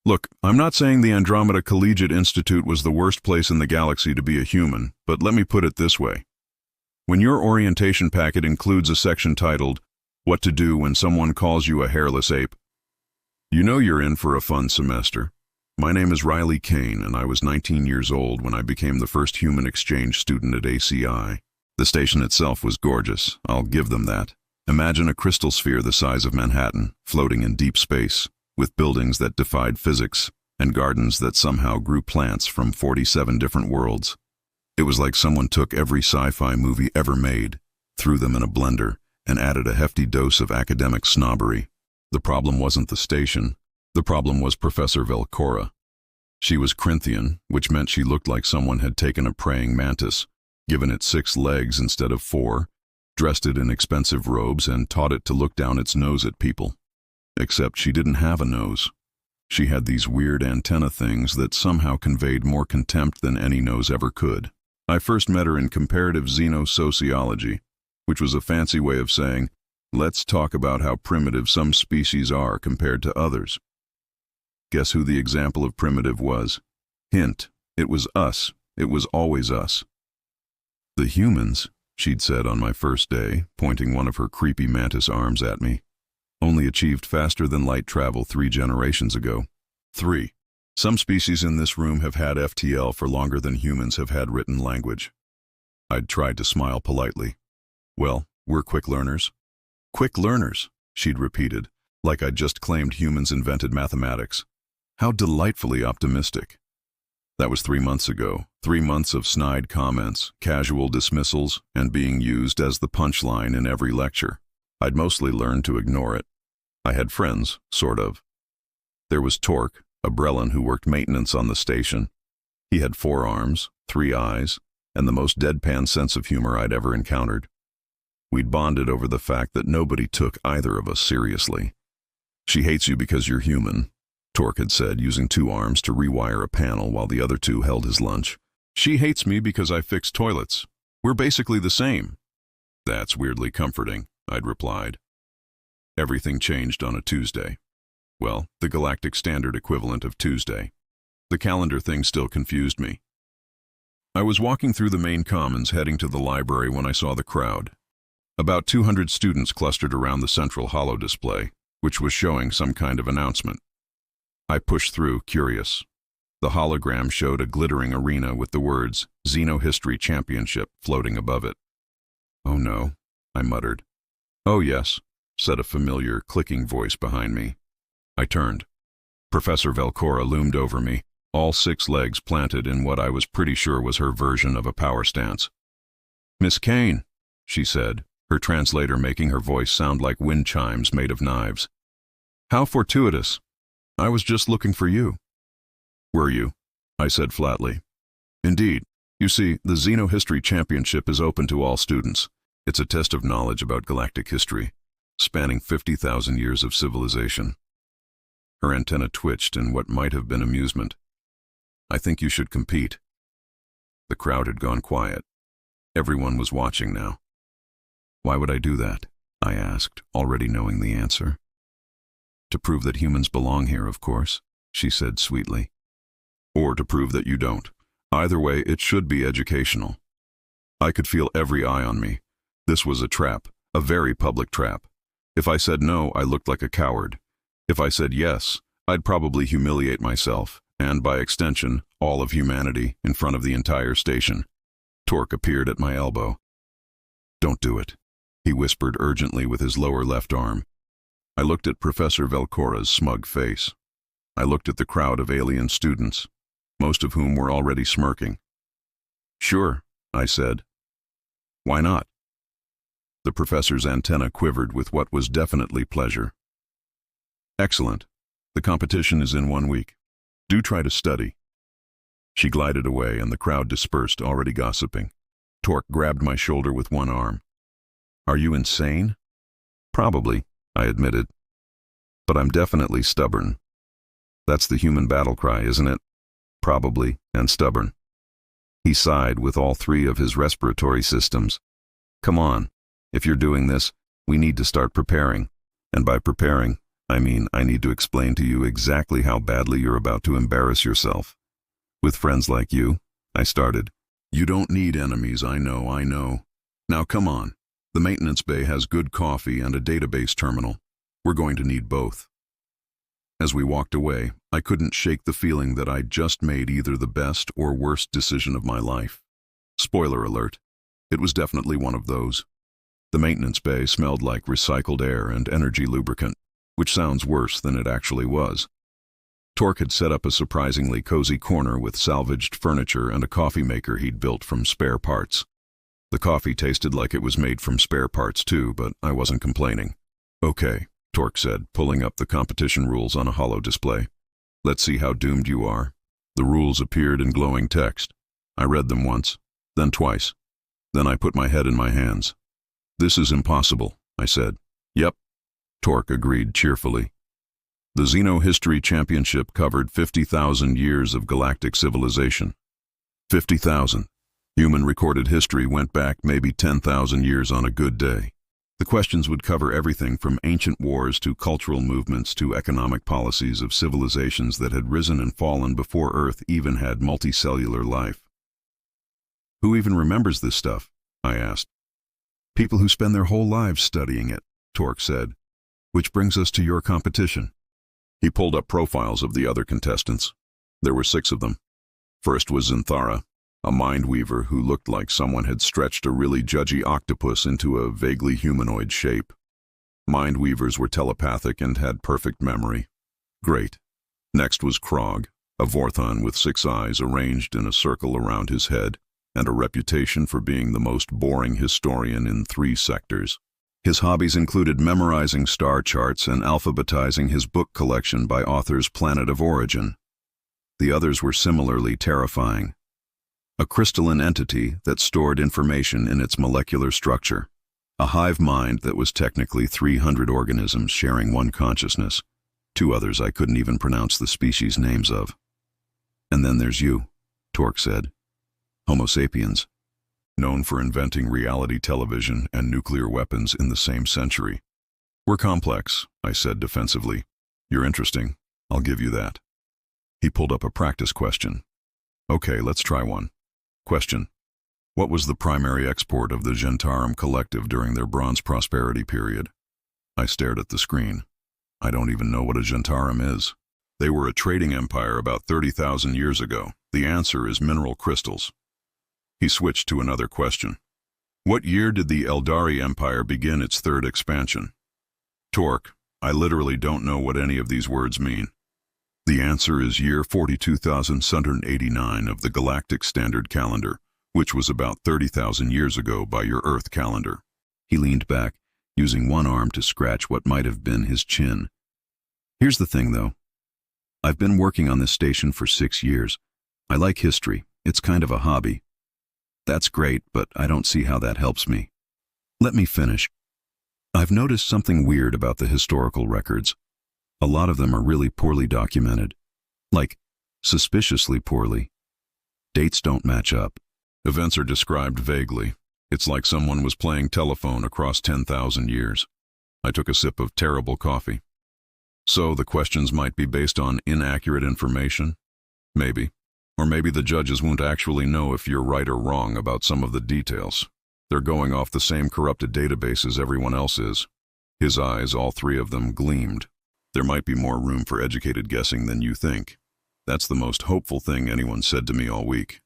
Look, I'm not saying the Andromeda Collegiate Institute was the worst place in the galaxy to be a human, but let me put it this way. When your orientation packet includes a section titled, What to Do When Someone Calls You a Hairless Ape, you know you're in for a fun semester. My name is Riley Kane, and I was 19 years old when I became the first human exchange student at ACI. The station itself was gorgeous, I'll give them that. Imagine a crystal sphere the size of Manhattan, floating in deep space, with buildings that defied physics, and gardens that somehow grew plants from 47 different worlds. It was like someone took every sci-fi movie ever made, threw them in a blender, and added a hefty dose of academic snobbery. The problem wasn't the station. The problem was Professor Vel'kora. She was Krynthian, which meant she looked like someone had taken a praying mantis, given it 6 legs instead of 4, dressed it in expensive robes, and taught it to look down its nose at people. Except she didn't have a nose. She had these weird antenna things that somehow conveyed more contempt than any nose ever could. I first met her in comparative xenosociology, which was a fancy way of saying, let's talk about how primitive some species are compared to others. Guess who the example of primitive was? Hint, it was us. It was always us. The humans, she'd said on my first day, pointing one of her creepy mantis arms at me, only achieved faster than light travel 3 generations ago. 3. Some species in this room have had FTL for longer than humans have had written language. I'd tried to smile politely. Well, we're quick learners. Quick learners, she'd repeated, like I'd just claimed humans invented mathematics. How delightfully optimistic. That was 3 months ago. 3 months of snide comments, casual dismissals, and being used as the punchline in every lecture. I'd mostly learned to ignore it. I had friends, sort of. There was Torque, a Brellan who worked maintenance on the station. He had 4 arms, 3 eyes, and the most deadpan sense of humor I'd ever encountered. We'd bonded over the fact that nobody took either of us seriously. She hates you because you're human, Torque had said, using 2 arms to rewire a panel while the other 2 held his lunch. She hates me because I fix toilets. We're basically the same. That's weirdly comforting, I'd replied. Everything changed on a Tuesday. Well, the Galactic standard equivalent of Tuesday. The calendar thing still confused me. I was walking through the main commons heading to the library when I saw the crowd. About 200 students clustered around the central holo display, which was showing some kind of announcement. I pushed through, curious. The hologram showed a glittering arena with the words Xenohistory Championship floating above it. Oh no, I muttered. Oh yes, said a familiar, clicking voice behind me. I turned. Professor Vel'kora loomed over me, all 6 legs planted in what I was pretty sure was her version of a power stance. Miss Kane, she said, her translator making her voice sound like wind chimes made of knives. How fortuitous. I was just looking for you. Were you? I said flatly. Indeed. You see, the Xenohistory Championship is open to all students. It's a test of knowledge about galactic history, spanning 50,000 years of civilization. Her antenna twitched in what might have been amusement. I think you should compete. The crowd had gone quiet. Everyone was watching now. Why would I do that? I asked, already knowing the answer. To prove that humans belong here, of course, she said sweetly. Or to prove that you don't. Either way, it should be educational. I could feel every eye on me. This was a trap, a very public trap. If I said no, I looked like a coward. If I said yes, I'd probably humiliate myself, and by extension, all of humanity, in front of the entire station. Torque appeared at my elbow. Don't do it, he whispered urgently with his lower left arm. I looked at Professor Vel'kora's smug face. I looked at the crowd of alien students, most of whom were already smirking. Sure, I said. Why not? The professor's antenna quivered with what was definitely pleasure. Excellent. The competition is in 1 week. Do try to study. She glided away and the crowd dispersed, already gossiping. Torque grabbed my shoulder with 1 arm. Are you insane? Probably, I admitted. But I'm definitely stubborn. That's the human battle cry, isn't it? Probably, and stubborn. He sighed with all 3 of his respiratory systems. Come on, if you're doing this, we need to start preparing. And by preparing, I mean, I need to explain to you exactly how badly you're about to embarrass yourself. With friends like you, I started. You don't need enemies, I know. Now come on. The maintenance bay has good coffee and a database terminal. We're going to need both. As we walked away, I couldn't shake the feeling that I'd just made either the best or worst decision of my life. Spoiler alert, it was definitely one of those. The maintenance bay smelled like recycled air and energy lubricant, which sounds worse than it actually was. Torque had set up a surprisingly cozy corner with salvaged furniture and a coffee maker he'd built from spare parts. The coffee tasted like it was made from spare parts too, but I wasn't complaining. Okay, Torque said, pulling up the competition rules on a holo display. Let's see how doomed you are. The rules appeared in glowing text. I read them once, then twice. Then I put my head in my hands. This is impossible, I said. Yep, Torque agreed cheerfully. The Xenohistory Championship covered 50,000 years of galactic civilization. 50,000. Human recorded history went back maybe 10,000 years on a good day. The questions would cover everything from ancient wars to cultural movements to economic policies of civilizations that had risen and fallen before Earth even had multicellular life. Who even remembers this stuff? I asked. People who spend their whole lives studying it, Torque said. Which brings us to your competition. He pulled up profiles of the other contestants. There were 6 of them. First was Zinthara, a mind-weaver who looked like someone had stretched a really judgy octopus into a vaguely humanoid shape. Mind-weavers were telepathic and had perfect memory. Great. Next was Krog, a Vorthon with 6 eyes arranged in a circle around his head, and a reputation for being the most boring historian in 3 sectors. His hobbies included memorizing star charts and alphabetizing his book collection by author's planet of origin. The others were similarly terrifying. A crystalline entity that stored information in its molecular structure. A hive mind that was technically 300 organisms sharing one consciousness. 2 others I couldn't even pronounce the species names of. And then there's you, Torque said. Homo sapiens. Known for inventing reality television and nuclear weapons in the same century. We're complex, I said defensively. You're interesting, I'll give you that. He pulled up a practice question. Okay, let's try one. Question. What was the primary export of the Gentarum Collective during their Bronze Prosperity period? I stared at the screen. I don't even know what a Gentarum is. They were a trading empire about 30,000 years ago. The answer is mineral crystals. He switched to another question. What year did the Eldari Empire begin its 3rd expansion? Torque, I literally don't know what any of these words mean. The answer is year 42,789 of the Galactic Standard Calendar, which was about 30,000 years ago by your Earth calendar. He leaned back, using one arm to scratch what might have been his chin. Here's the thing, though. I've been working on this station for 6 years. I like history. It's kind of a hobby. That's great, but I don't see how that helps me. Let me finish. I've noticed something weird about the historical records. A lot of them are really poorly documented. Like, suspiciously poorly. Dates don't match up. Events are described vaguely. It's like someone was playing telephone across 10,000 years. I took a sip of terrible coffee. So the questions might be based on inaccurate information? Maybe. Or maybe the judges won't actually know if you're right or wrong about some of the details. They're going off the same corrupted database as everyone else is. His eyes, all 3 of them, gleamed. There might be more room for educated guessing than you think. That's the most hopeful thing anyone said to me all week.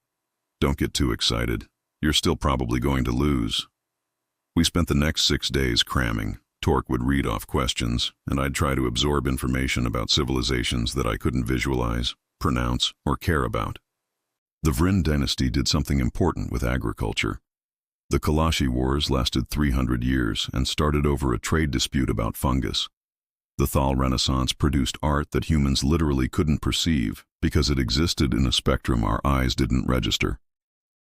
Don't get too excited. You're still probably going to lose. We spent the next 6 days cramming. Torque would read off questions, and I'd try to absorb information about civilizations that I couldn't visualize, pronounce, or care about. The Vryn dynasty did something important with agriculture. The Kalashi Wars lasted 300 years and started over a trade dispute about fungus. The Thal Renaissance produced art that humans literally couldn't perceive because it existed in a spectrum our eyes didn't register.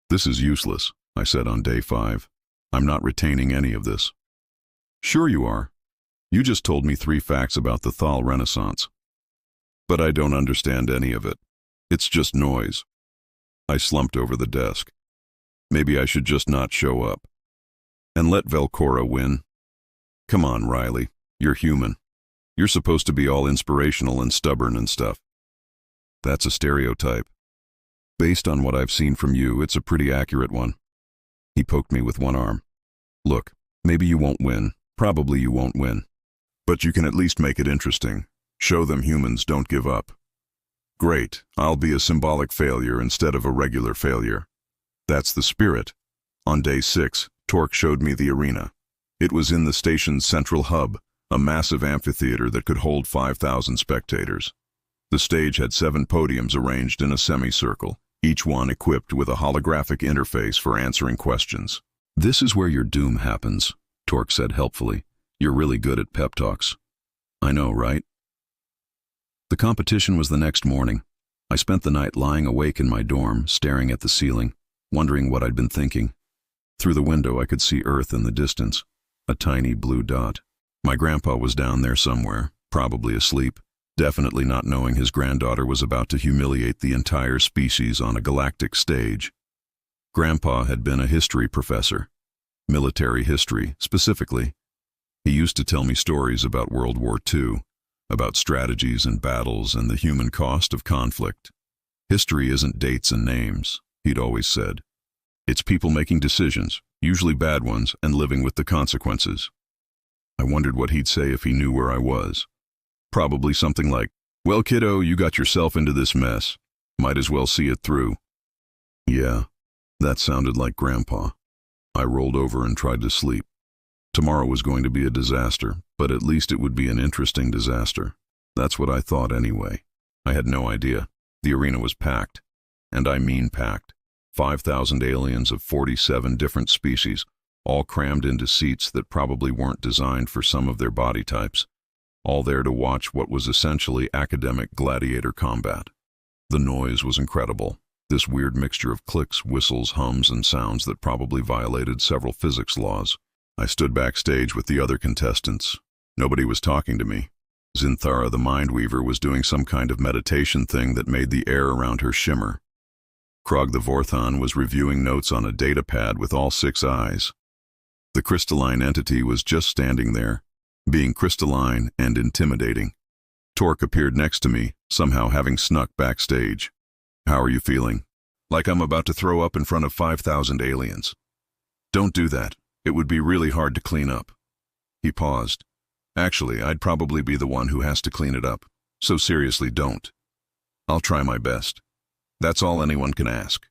This is useless, I said on day 5. I'm not retaining any of this. Sure you are. You just told me 3 facts about the Thal Renaissance. But I don't understand any of it. It's just noise. I slumped over the desk. Maybe I should just not show up. And let Vel'kora win. Come on, Riley. You're human. You're supposed to be all inspirational and stubborn and stuff. That's a stereotype. Based on what I've seen from you, it's a pretty accurate one. He poked me with one arm. Look, maybe you won't win. Probably you won't win. But you can at least make it interesting. Show them humans don't give up. Great, I'll be a symbolic failure instead of a regular failure. That's the spirit. On day 6, Torque showed me the arena. It was in the station's central hub, a massive amphitheater that could hold 5,000 spectators. The stage had 7 podiums arranged in a semicircle, each one equipped with a holographic interface for answering questions. This is where your doom happens, Torque said helpfully. You're really good at pep talks. I know, right? The competition was the next morning. I spent the night lying awake in my dorm, staring at the ceiling, wondering what I'd been thinking. Through the window I could see Earth in the distance, a tiny blue dot. My grandpa was down there somewhere, probably asleep, definitely not knowing his granddaughter was about to humiliate the entire species on a galactic stage. Grandpa had been a history professor, military history specifically. He used to tell me stories about World War II, about strategies and battles and the human cost of conflict. History isn't dates and names, he'd always said. It's people making decisions, usually bad ones, and living with the consequences. I wondered what he'd say if he knew where I was. Probably something like, "Well, kiddo, you got yourself into this mess. Might as well see it through." Yeah, that sounded like Grandpa. I rolled over and tried to sleep. Tomorrow was going to be a disaster, but at least it would be an interesting disaster. That's what I thought anyway. I had no idea. The arena was packed. And I mean packed. 5,000 aliens of 47 different species, all crammed into seats that probably weren't designed for some of their body types, all there to watch what was essentially academic gladiator combat. The noise was incredible. This weird mixture of clicks, whistles, hums, and sounds that probably violated several physics laws. I stood backstage with the other contestants. Nobody was talking to me. Zinthara the Mindweaver was doing some kind of meditation thing that made the air around her shimmer. Krog the Vorthon was reviewing notes on a data pad with all 6 eyes. The crystalline entity was just standing there, being crystalline and intimidating. Torque appeared next to me, somehow having snuck backstage. "How are you feeling?" "Like I'm about to throw up in front of 5,000 aliens." "Don't do that. It would be really hard to clean up." He paused. "Actually, I'd probably be the one who has to clean it up. So seriously, don't." "I'll try my best. That's all anyone can ask."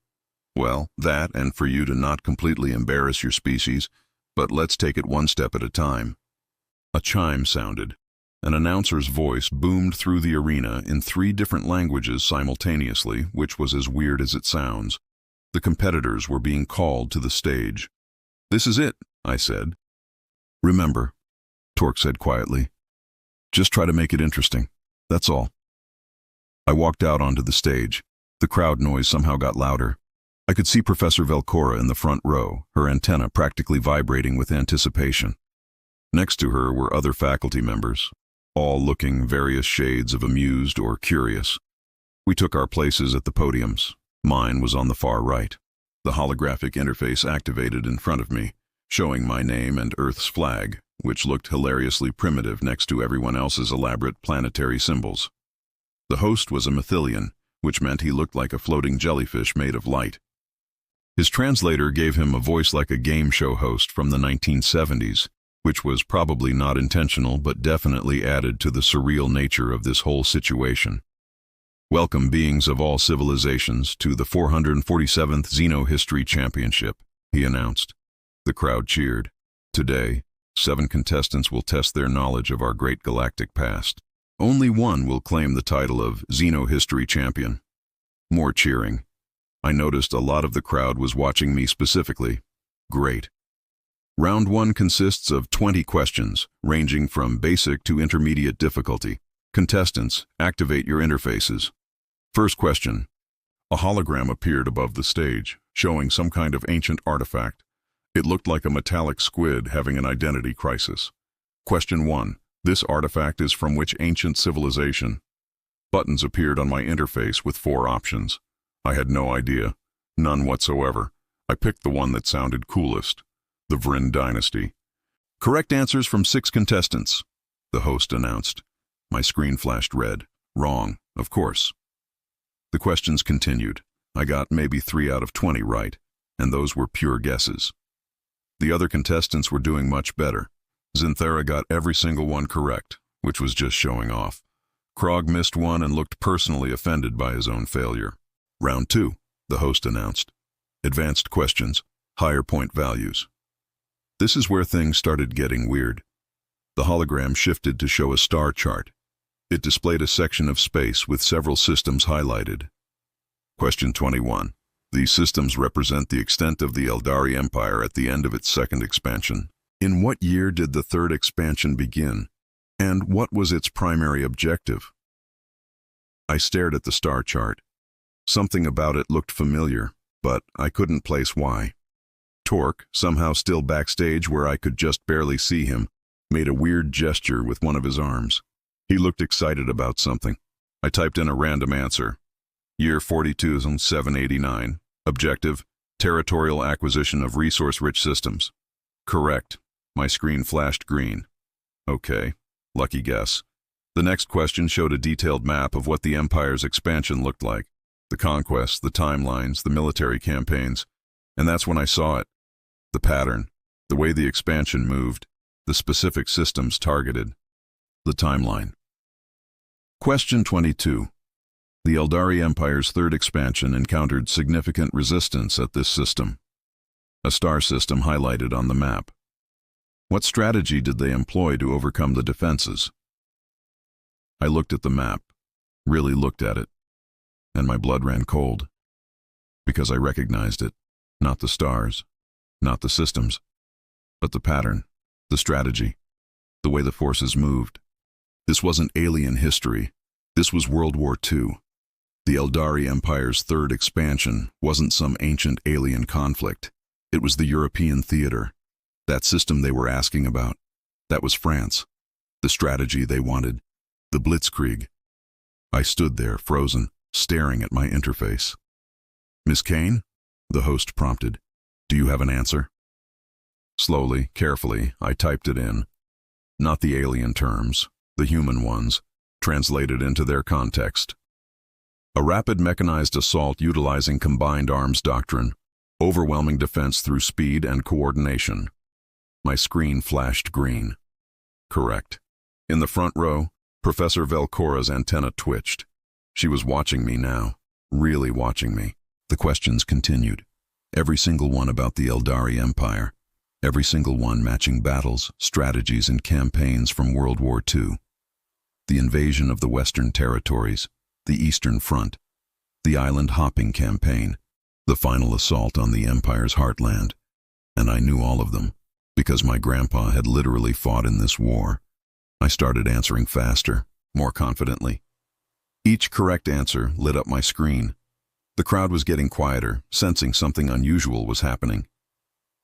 "Well, that and for you to not completely embarrass your species, but let's take it one step at a time." A chime sounded. An announcer's voice boomed through the arena in 3 different languages simultaneously, which was as weird as it sounds. The competitors were being called to the stage. "This is it," I said. "Remember," Torque said quietly, "just try to make it interesting. That's all." I walked out onto the stage. The crowd noise somehow got louder. I could see Professor Vel'kora in the front row, her antenna practically vibrating with anticipation. Next to her were other faculty members, all looking various shades of amused or curious. We took our places at the podiums. Mine was on the far right. The holographic interface activated in front of me, showing my name and Earth's flag, which looked hilariously primitive next to everyone else's elaborate planetary symbols. The host was a Mythilian, which meant he looked like a floating jellyfish made of light. His translator gave him a voice like a game show host from the 1970s, which was probably not intentional but definitely added to the surreal nature of this whole situation. "Welcome, beings of all civilizations, to the 447th Xenohistory Championship," he announced. The crowd cheered. "Today, 7 contestants will test their knowledge of our great galactic past. Only one will claim the title of Xenohistory Champion." More cheering. I noticed a lot of the crowd was watching me specifically. Great. Round 1 consists of 20 questions, ranging from basic to intermediate difficulty. Contestants, activate your interfaces. First question. A hologram appeared above the stage, showing some kind of ancient artifact. It looked like a metallic squid having an identity crisis. Question 1. This artifact is from which ancient civilization? Buttons appeared on my interface with 4 options. I had no idea. None whatsoever. I picked the one that sounded coolest. The Vryn dynasty. Correct answers from 6 contestants, the host announced. My screen flashed red. Wrong, of course. The questions continued. I got maybe 3 out of 20 right, and those were pure guesses. The other contestants were doing much better. Xenohistory got every single one correct, which was just showing off. Krog missed one and looked personally offended by his own failure. Round 2, the host announced. Advanced questions, higher point values. This is where things started getting weird. The hologram shifted to show a star chart. It displayed a section of space with several systems highlighted. Question 21. These systems represent the extent of the Eldari Empire at the end of its second expansion. In what year did the third expansion begin? And what was its primary objective? I stared at the star chart. Something about it looked familiar, but I couldn't place why. Torque, somehow still backstage where I could just barely see him, made a weird gesture with one of his arms. He looked excited about something. I typed in a random answer. Year 42,789. Objective, territorial acquisition of resource-rich systems. Correct. My screen flashed green. Okay, lucky guess. The next question showed a detailed map of what the Empire's expansion looked like. The conquests, the timelines, the military campaigns. And that's when I saw it. The pattern, the way the expansion moved, the specific systems targeted. The timeline. Question 22. The Eldari Empire's third expansion encountered significant resistance at this system. A star system highlighted on the map. What strategy did they employ to overcome the defenses? I looked at the map, really looked at it, and my blood ran cold. Because I recognized it, not the stars, not the systems, but the pattern, the strategy, the way the forces moved. This wasn't alien history. This was World War II. The Eldari Empire's third expansion wasn't some ancient alien conflict. It was the European theater. That system they were asking about. That was France. The strategy they wanted. The Blitzkrieg. I stood there, frozen, staring at my interface. Miss Kane? The host prompted. Do you have an answer? Slowly, carefully, I typed it in. Not the alien terms, the human ones, translated into their context. A rapid mechanized assault utilizing combined arms doctrine, overwhelming defense through speed and coordination. My screen flashed green. Correct. In the front row, Professor Vel'kora's antenna twitched. She was watching me now, really watching me. The questions continued. Every single one about the Eldari Empire. Every single one matching battles, strategies, and campaigns from World War II. The invasion of the Western territories, the Eastern Front, the island-hopping campaign, the final assault on the Empire's heartland. And I knew all of them, because my grandpa had literally fought in this war. I started answering faster, more confidently. Each correct answer lit up my screen. The crowd was getting quieter, sensing something unusual was happening.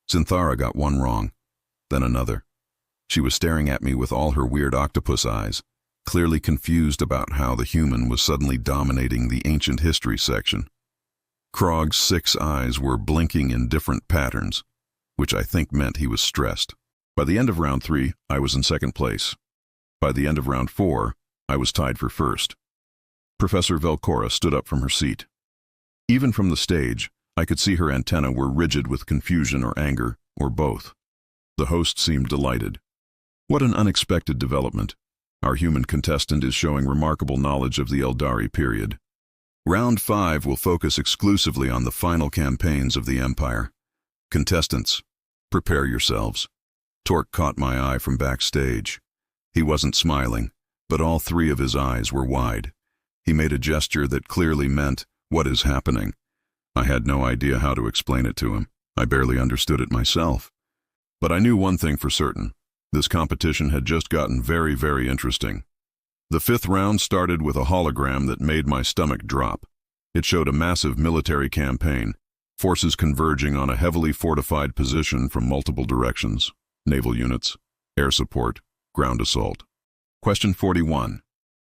Xenohistory got one wrong, then another. She was staring at me with all her weird octopus eyes, clearly confused about how the human was suddenly dominating the ancient history section. Krog's 6 eyes were blinking in different patterns, which I think meant he was stressed. By the end of round 3, I was in second place. By the end of round 4, I was tied for first. Professor Vel'kora stood up from her seat. Even from the stage, I could see her antennae were rigid with confusion or anger, or both. The host seemed delighted. What an unexpected development. Our human contestant is showing remarkable knowledge of the Eldari period. Round 5 will focus exclusively on the final campaigns of the Empire. Contestants, prepare yourselves. Torque caught my eye from backstage. He wasn't smiling, but all 3 of his eyes were wide. He made a gesture that clearly meant, "What is happening?" I had no idea how to explain it to him. I barely understood it myself. But I knew one thing for certain. This competition had just gotten very, very interesting. The 5th round started with a hologram that made my stomach drop. It showed a massive military campaign, forces converging on a heavily fortified position from multiple directions, naval units, air support, ground assault. Question 41.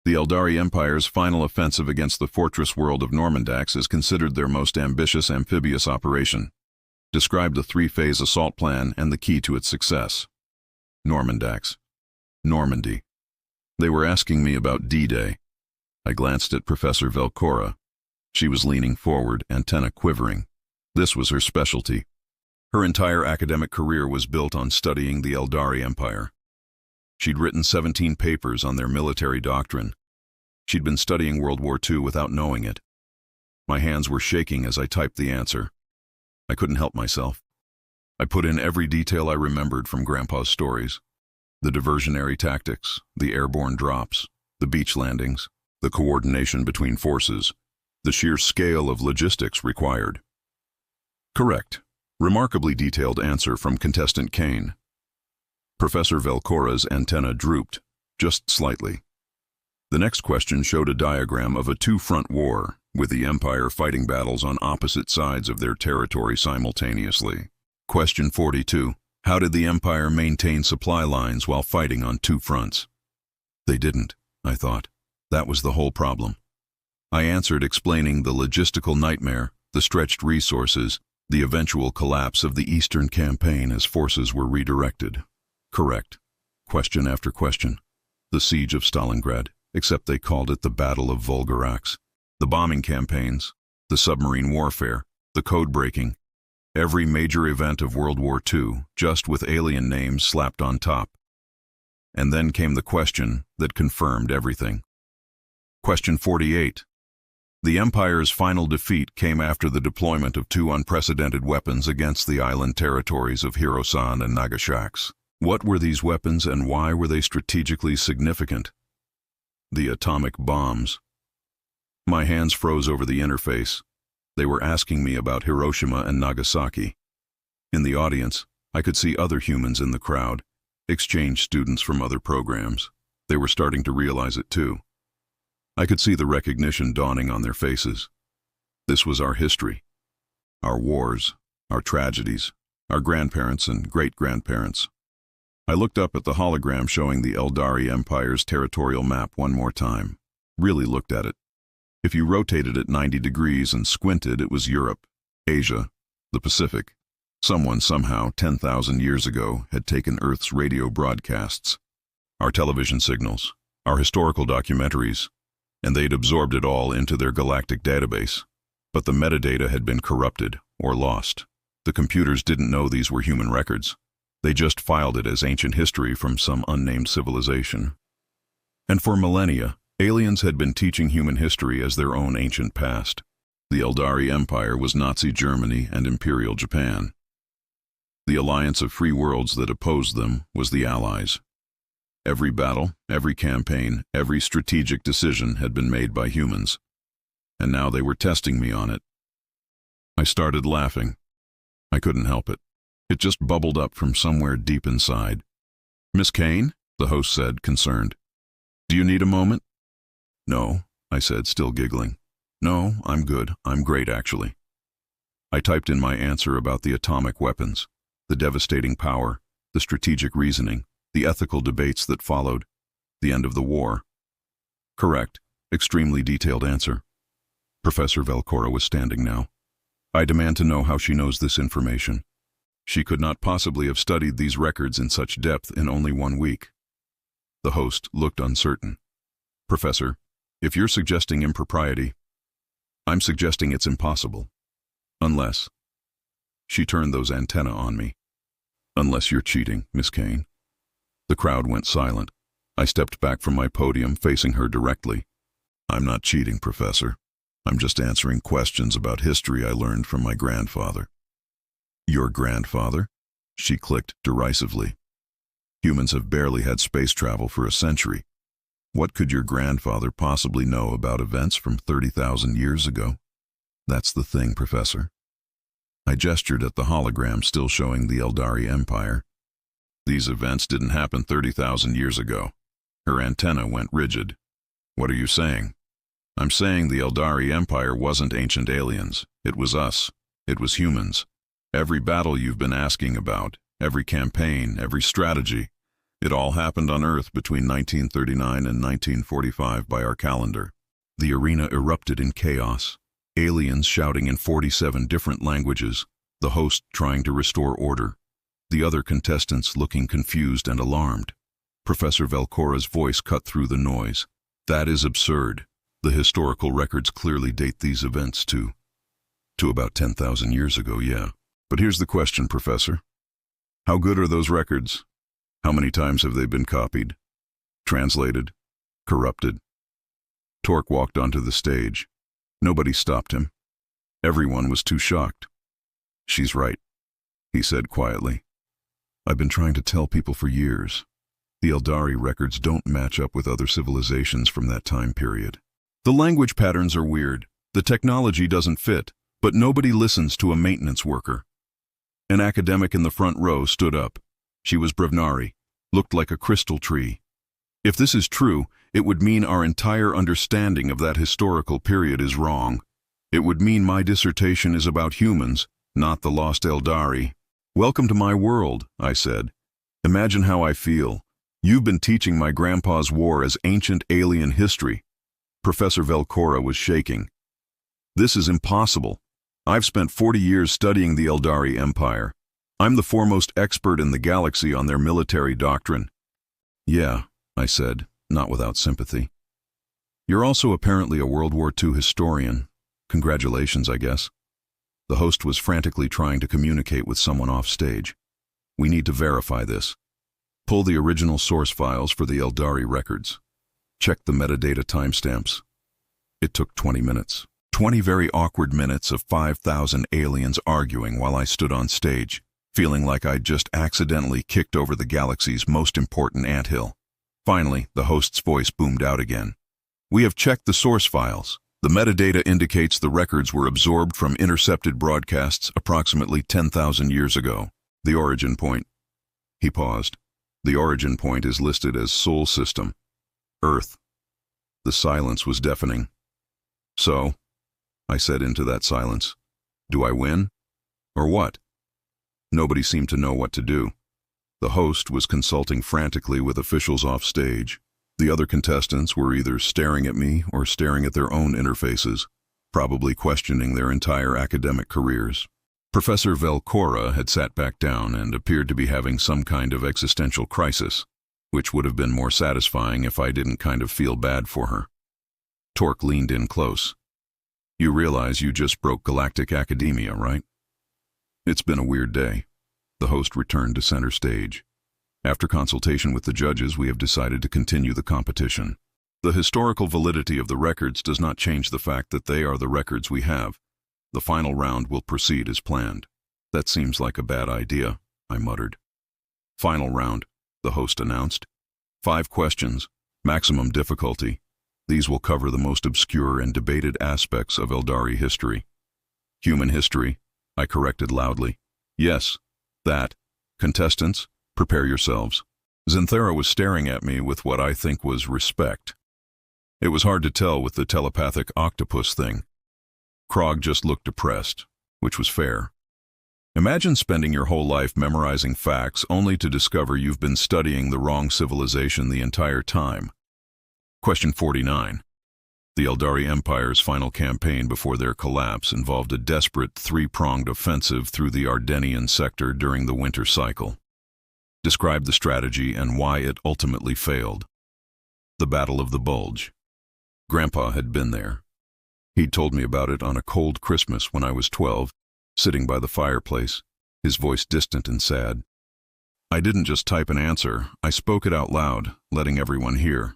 The Eldari Empire's final offensive against the fortress world of Normandax is considered their most ambitious amphibious operation. Describe the 3-phase assault plan and the key to its success. Normandax. Normandy. They were asking me about D-Day. I glanced at Professor Vel'kora. She was leaning forward, antenna quivering. This was her specialty. Her entire academic career was built on studying the Eldari Empire. She'd written 17 papers on their military doctrine. She'd been studying World War II without knowing it. My hands were shaking as I typed the answer. I couldn't help myself. I put in every detail I remembered from Grandpa's stories. The diversionary tactics, the airborne drops, the beach landings, the coordination between forces, the sheer scale of logistics required. Correct. Remarkably detailed answer from contestant Kane. Professor Vel'kora's antenna drooped, just slightly. The next question showed a diagram of a two-front war, with the Empire fighting battles on opposite sides of their territory simultaneously. Question 42. How did the Empire maintain supply lines while fighting on two fronts? They didn't, I thought. That was the whole problem. I answered explaining the logistical nightmare, the stretched resources, the eventual collapse of the Eastern Campaign as forces were redirected. Correct. Question after question. The siege of Stalingrad, except they called it the Battle of Volgarax. The bombing campaigns, the submarine warfare, the code-breaking, every major event of World War II, just with alien names slapped on top. And then came the question that confirmed everything. Question 48. The Empire's final defeat came after the deployment of two unprecedented weapons against the island territories of Hirosan and Nagasaki. What were these weapons and why were they strategically significant? The atomic bombs. My hands froze over the interface. They were asking me about Hiroshima and Nagasaki. In the audience, I could see other humans in the crowd, exchange students from other programs. They were starting to realize it too. I could see the recognition dawning on their faces. This was our history. Our wars, our tragedies, our grandparents and great-grandparents. I looked up at the hologram showing the Eldari Empire's territorial map one more time. Really looked at it. If you rotated it 90 degrees and squinted, it was Europe, Asia, the Pacific. Someone somehow, 10,000 years ago, had taken Earth's radio broadcasts, our television signals, our historical documentaries, and they'd absorbed it all into their galactic database. But the metadata had been corrupted or lost. The computers didn't know these were human records. They just filed it as ancient history from some unnamed civilization. And for millennia, aliens had been teaching human history as their own ancient past. The Eldari Empire was Nazi Germany and Imperial Japan. The alliance of free worlds that opposed them was the Allies. Every battle, every campaign, every strategic decision had been made by humans. And now they were testing me on it. I started laughing. I couldn't help it. It just bubbled up from somewhere deep inside. "Miss Kane?" the host said, concerned. "Do you need a moment?" "No," I said, still giggling. "No, I'm good. I'm great, actually." I typed in my answer about the atomic weapons, the devastating power, the strategic reasoning, the ethical debates that followed, the end of the war. Correct. Extremely detailed answer. Professor Vel'kora was standing now. I demand to know how she knows this information. She could not possibly have studied these records in such depth in only 1 week. The host looked uncertain. "Professor, if you're suggesting impropriety, I'm suggesting it's impossible. Unless..." She turned those antennae on me. "Unless you're cheating, Miss Kane." The crowd went silent. I stepped back from my podium, facing her directly. "I'm not cheating, Professor. I'm just answering questions about history I learned from my grandfather." "Your grandfather?" She clicked derisively. "Humans have barely had space travel for a century. What could your grandfather possibly know about events from 30,000 years ago?" "That's the thing, Professor." I gestured at the hologram still showing the Eldari Empire. "These events didn't happen 30,000 years ago." Her antenna went rigid. "What are you saying?" "I'm saying the Eldari Empire wasn't ancient aliens. It was us. It was humans. Every battle you've been asking about, every campaign, every strategy, it all happened on Earth between 1939 and 1945 by our calendar." The arena erupted in chaos. Aliens shouting in 47 different languages, the host trying to restore order, the other contestants looking confused and alarmed. Professor Vel'kora's voice cut through the noise. That is absurd. The historical records clearly date these events to about 10,000 years ago, yeah. But here's the question, Professor. How good are those records? How many times have they been copied, translated, corrupted? Torque walked onto the stage. Nobody stopped him. Everyone was too shocked. She's right, he said quietly. I've been trying to tell people for years. The Eldari records don't match up with other civilizations from that time period. The language patterns are weird. The technology doesn't fit, but nobody listens to a maintenance worker. An academic in the front row stood up. She was Brevnari, looked like a crystal tree. If this is true, it would mean our entire understanding of that historical period is wrong. It would mean my dissertation is about humans, not the lost Eldari. Welcome to my world, I said. Imagine how I feel. You've been teaching my grandpa's war as ancient alien history. Professor Vel'kora was shaking. This is impossible. I've spent 40 years studying the Eldari Empire. I'm the foremost expert in the galaxy on their military doctrine. Yeah, I said, not without sympathy. You're also apparently a World War II historian. Congratulations, I guess. The host was frantically trying to communicate with someone off stage. We need to verify this. Pull the original source files for the Eldari records. Check the metadata timestamps. It took 20 minutes. 20 very awkward minutes of 5,000 aliens arguing while I stood on stage, feeling like I'd just accidentally kicked over the galaxy's most important anthill. Finally, the host's voice boomed out again. We have checked the source files. The metadata indicates the records were absorbed from intercepted broadcasts approximately 10,000 years ago. The origin point. He paused. The origin point is listed as Sol System, Earth. The silence was deafening. So, I said into that silence, do I win? Or what? Nobody seemed to know what to do. The host was consulting frantically with officials off stage. The other contestants were either staring at me or staring at their own interfaces, probably questioning their entire academic careers. Professor Vel'kora had sat back down and appeared to be having some kind of existential crisis, which would have been more satisfying if I didn't kind of feel bad for her. Torque leaned in close. You realize you just broke galactic academia, right? It's been a weird day. The host returned to center stage. After consultation with the judges, we have decided to continue the competition. The historical validity of the records does not change the fact that they are the records we have. The final round will proceed as planned. That seems like a bad idea, I muttered. Final round, the host announced. 5 questions, maximum difficulty. These will cover the most obscure and debated aspects of Eldari history. Human history, I corrected loudly. Yes, that. Contestants, prepare yourselves. Xanthera was staring at me with what I think was respect. It was hard to tell with the telepathic octopus thing. Krog just looked depressed, which was fair. Imagine spending your whole life memorizing facts only to discover you've been studying the wrong civilization the entire time. Question 49. The Eldari Empire's final campaign before their collapse involved a desperate 3-pronged offensive through the Ardenian sector during the winter cycle. Describe the strategy and why it ultimately failed. The Battle of the Bulge. Grandpa had been there. He'd told me about it on a cold Christmas when I was 12, sitting by the fireplace, his voice distant and sad. I didn't just type an answer, I spoke it out loud, letting everyone hear.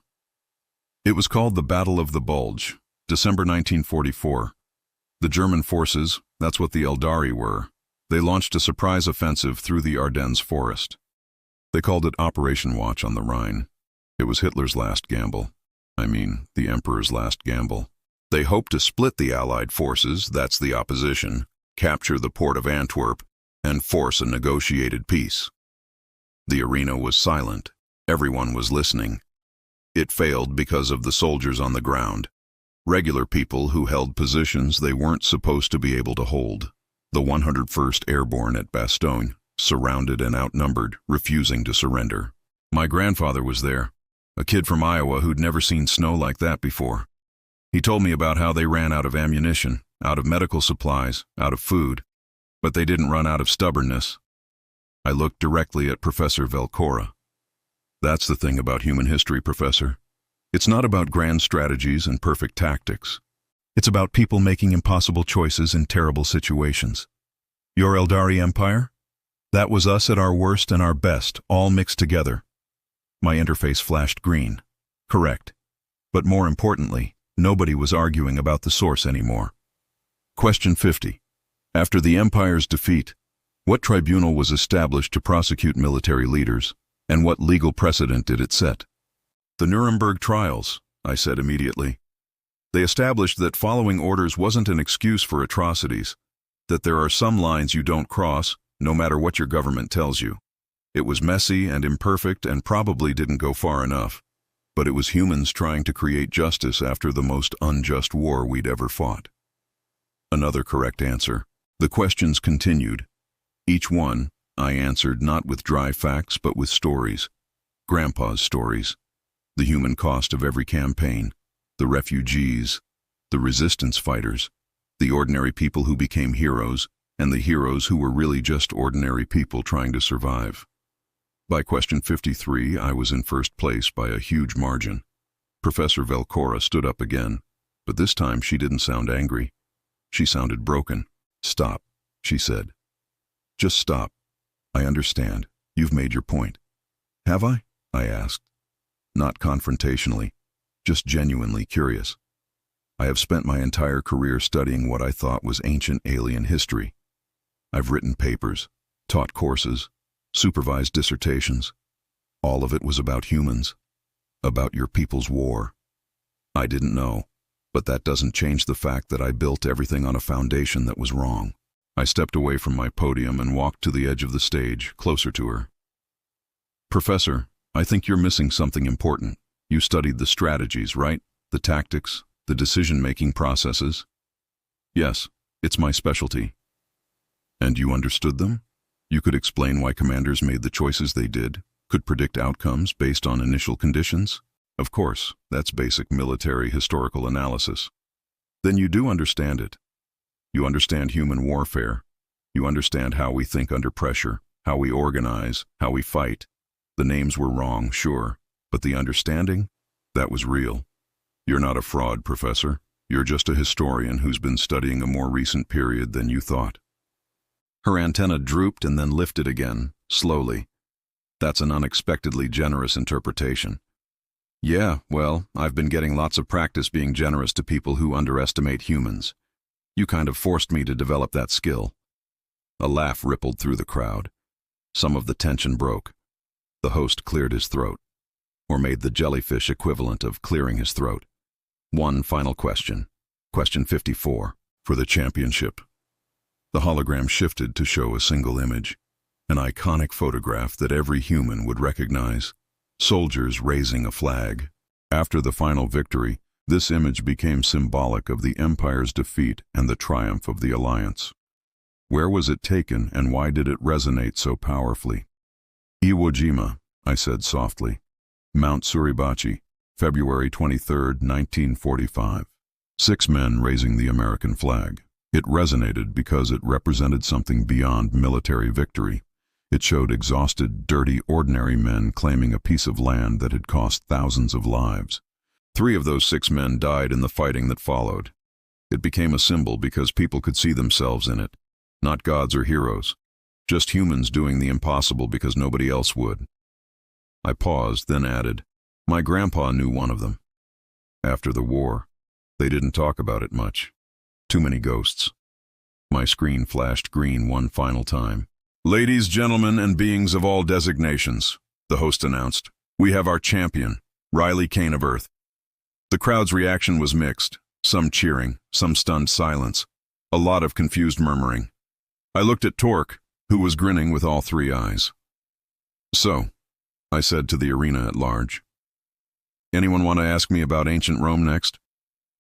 It was called the Battle of the Bulge, December 1944. The German forces, that's what the Eldari were, they launched a surprise offensive through the Ardennes forest. They called it Operation Watch on the Rhine. It was Hitler's last gamble. The Emperor's last gamble. They hoped to split the Allied forces, that's the opposition, capture the port of Antwerp, and force a negotiated peace. The arena was silent. Everyone was listening. It failed because of the soldiers on the ground. Regular people who held positions they weren't supposed to be able to hold. The 101st Airborne at Bastogne, surrounded and outnumbered, refusing to surrender. My grandfather was there, a kid from Iowa who'd never seen snow like that before. He told me about how they ran out of ammunition, out of medical supplies, out of food, but they didn't run out of stubbornness. I looked directly at Professor Vel'kora. That's the thing about human history, Professor. It's not about grand strategies and perfect tactics. It's about people making impossible choices in terrible situations. Your Eldari Empire? That was us at our worst and our best, all mixed together. My interface flashed green. Correct. But more importantly, nobody was arguing about the source anymore. Question 50. After the Empire's defeat, what tribunal was established to prosecute military leaders, and what legal precedent did it set? The Nuremberg trials, I said immediately. They established that following orders wasn't an excuse for atrocities, that there are some lines you don't cross, no matter what your government tells you. It was messy and imperfect and probably didn't go far enough, but it was humans trying to create justice after the most unjust war we'd ever fought. Another correct answer. The questions continued. Each one, I answered not with dry facts but with stories. Grandpa's stories. The human cost of every campaign. The refugees. The resistance fighters. The ordinary people who became heroes, and the heroes who were really just ordinary people trying to survive. By question 53, I was in first place by a huge margin. Professor Vel'kora stood up again, but this time she didn't sound angry. She sounded broken. Stop, she said. Just stop. I understand. You've made your point. Have I? I asked. Not confrontationally, just genuinely curious. I have spent my entire career studying what I thought was ancient alien history. I've written papers, taught courses, supervised dissertations. All of it was about humans, about your people's war. I didn't know, but that doesn't change the fact that I built everything on a foundation that was wrong. I stepped away from my podium and walked to the edge of the stage, closer to her. Professor, I think you're missing something important. You studied the strategies, right? The tactics, the decision-making processes? Yes, it's my specialty. And you understood them? You could explain why commanders made the choices they did, could predict outcomes based on initial conditions? Of course, that's basic military historical analysis. Then you do understand it. You understand human warfare. You understand how we think under pressure, how we organize, how we fight. The names were wrong, sure, but the understanding? That was real. You're not a fraud, Professor. You're just a historian who's been studying a more recent period than you thought. Her antenna drooped and then lifted again, slowly. That's an unexpectedly generous interpretation. Yeah, well, I've been getting lots of practice being generous to people who underestimate humans. You kind of forced me to develop that skill. A laugh rippled through the crowd. Some of the tension broke. The host cleared his throat, or made the jellyfish equivalent of clearing his throat. One final question. Question 54, for the championship. The hologram shifted to show a single image, an iconic photograph that every human would recognize. Soldiers raising a flag. After the final victory, this image became symbolic of the Empire's defeat and the triumph of the Alliance. Where was it taken and why did it resonate so powerfully? Iwo Jima, I said softly. Mount Suribachi, February 23, 1945. 6 men raising the American flag. It resonated because it represented something beyond military victory. It showed exhausted, dirty, ordinary men claiming a piece of land that had cost thousands of lives. 3 of those 6 men died in the fighting that followed. It became a symbol because people could see themselves in it. Not gods or heroes. Just humans doing the impossible because nobody else would. I paused, then added, my grandpa knew one of them. After the war, they didn't talk about it much. Too many ghosts. My screen flashed green one final time. Ladies, gentlemen, and beings of all designations, the host announced, we have our champion, Riley Kane of Earth. The crowd's reaction was mixed, some cheering, some stunned silence, a lot of confused murmuring. I looked at Torque, who was grinning with all 3 eyes. So, I said to the arena at large, anyone want to ask me about ancient Rome next?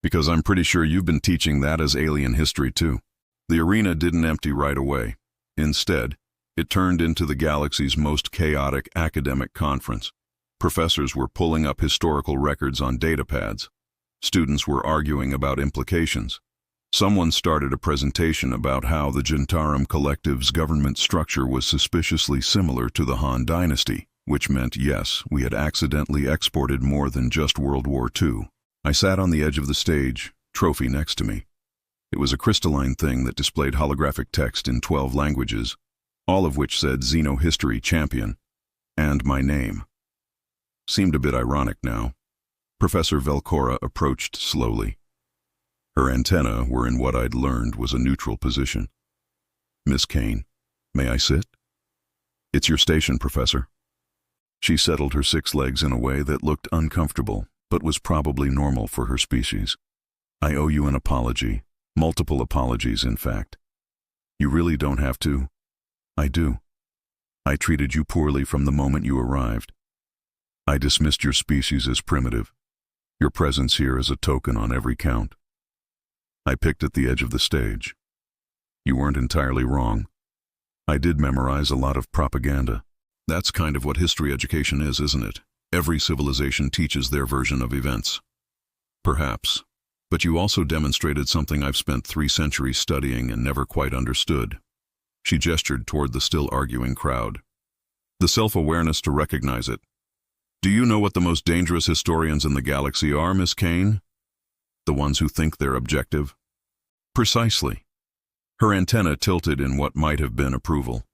Because I'm pretty sure you've been teaching that as alien history too. The arena didn't empty right away. Instead, it turned into the galaxy's most chaotic academic conference. Professors were pulling up historical records on datapads. Students were arguing about implications. Someone started a presentation about how the Gentarum Collective's government structure was suspiciously similar to the Han Dynasty. which meant, yes, we had accidentally exported more than just World War II. I sat on the edge of the stage, trophy next to me. It was a crystalline thing that displayed holographic text in 12 languages, all of which said Xenohistory Champion, and my name. Seemed a bit ironic now. Professor Vel'kora approached slowly. Her antennae were in what I'd learned was a neutral position. "Miss Kane, may I sit?" "It's your station, Professor." She settled her 6 legs in a way that looked uncomfortable, but was probably normal for her species. "I owe you an apology. Multiple apologies, in fact." "You really don't have to." "I do. I treated you poorly from the moment you arrived. I dismissed your species as primitive. Your presence here is a token on every count." I picked at the edge of the stage. "You weren't entirely wrong. I did memorize a lot of propaganda. That's kind of what history education is, isn't it? Every civilization teaches their version of events." "Perhaps. But you also demonstrated something I've spent 3 centuries studying and never quite understood." She gestured toward the still arguing crowd. "The self-awareness to recognize it. Do you know what the most dangerous historians in the galaxy are, Miss Kane? The ones who think they're objective?" "Precisely." Her antenna tilted in what might have been approval.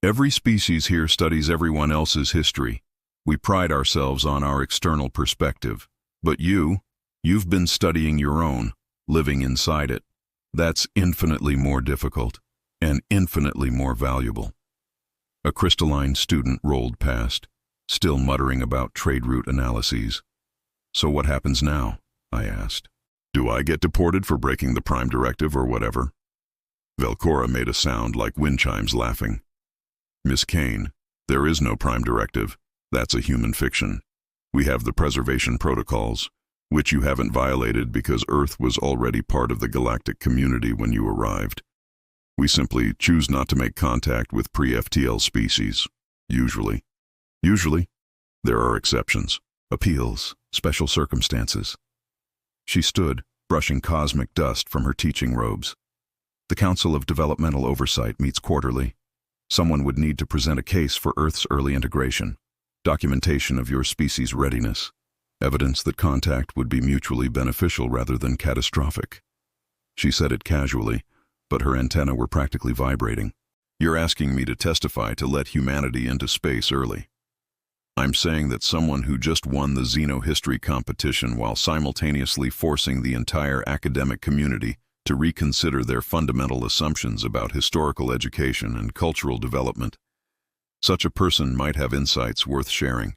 "Every species here studies everyone else's history. We pride ourselves on our external perspective. But you've been studying your own, living inside it. That's infinitely more difficult, and infinitely more valuable." A crystalline student rolled past, still muttering about trade route analyses. "So what happens now?" I asked. "Do I get deported for breaking the Prime Directive or whatever?" Vel'kora made a sound like wind chimes laughing. "Miss Kane, there is no Prime Directive. That's a human fiction. We have the preservation protocols, which you haven't violated because Earth was already part of the galactic community when you arrived. We simply choose not to make contact with pre-FTL species, usually. Usually, there are exceptions, appeals, special circumstances." She stood, brushing cosmic dust from her teaching robes. "The Council of Developmental Oversight meets quarterly. Someone would need to present a case for Earth's early integration, documentation of your species' readiness, evidence that contact would be mutually beneficial rather than catastrophic." She said it casually, but her antennae were practically vibrating. "You're asking me to testify to let humanity into space early. I'm saying that someone who just won the Xenohistory competition while simultaneously forcing the entire academic community to reconsider their fundamental assumptions about historical education and cultural development, such a person might have insights worth sharing."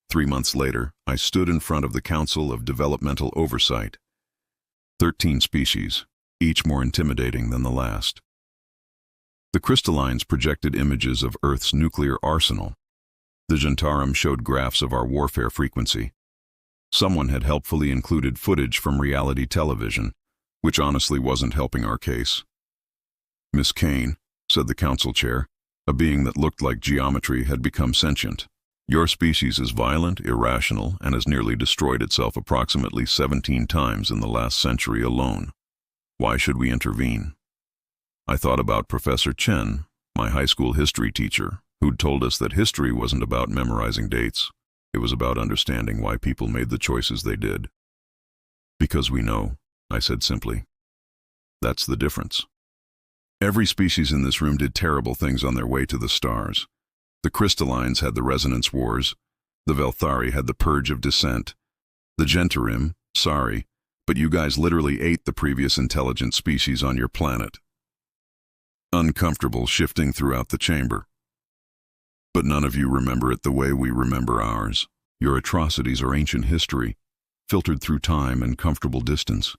3 months later, I stood in front of the Council of Developmental Oversight. 13 species, each more intimidating than the last. The crystallines projected images of Earth's nuclear arsenal. The Gentarum showed graphs of our warfare frequency. Someone had helpfully included footage from reality television, which honestly wasn't helping our case. "Miss Kane," said the council chair, a being that looked like geometry had become sentient, "your species is violent, irrational, and has nearly destroyed itself approximately 17 times in the last century alone. Why should we intervene?" I thought about Professor Chen, my high school history teacher, who'd told us that history wasn't about memorizing dates. It was about understanding why people made the choices they did. "Because we know," I said simply. "That's the difference." Every species in this room did terrible things on their way to the stars. The crystallines had the resonance wars. The Vel'thari had the purge of dissent. The Gentarim, sorry, but you guys literally ate the previous intelligent species on your planet. Uncomfortable shifting throughout the chamber. "But none of you remember it the way we remember ours. Your atrocities are ancient history, filtered through time and comfortable distance.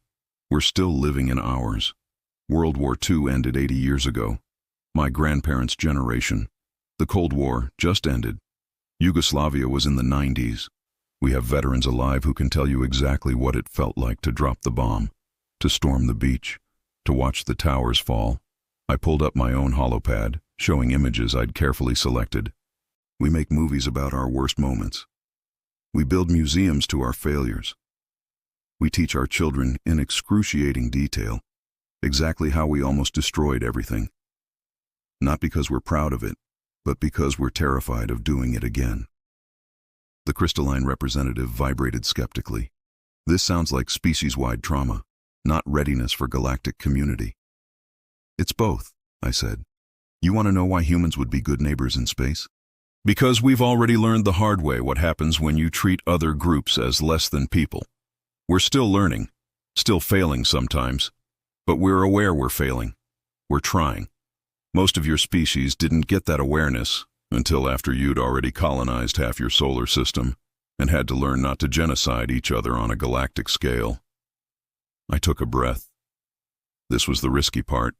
We're still living in ours. World War II ended 80 years ago. My grandparents' generation. The Cold War just ended. Yugoslavia was in the 90s. We have veterans alive who can tell you exactly what it felt like to drop the bomb, to storm the beach, to watch the towers fall." I pulled up my own holopad, showing images I'd carefully selected. "We make movies about our worst moments. We build museums to our failures. We teach our children in excruciating detail exactly how we almost destroyed everything. Not because we're proud of it, but because we're terrified of doing it again. The crystalline representative vibrated skeptically. This sounds like species-wide trauma, not readiness for galactic community. It's both, I said. You want to know why humans would be good neighbors in space? Because we've already learned the hard way what happens when you treat other groups as less than people. We're still learning, still failing sometimes, but we're aware we're failing. We're trying. Most of your species didn't get that awareness until after you'd already colonized half your solar system and had to learn not to genocide each other on a galactic scale. I took a breath. This was the risky part.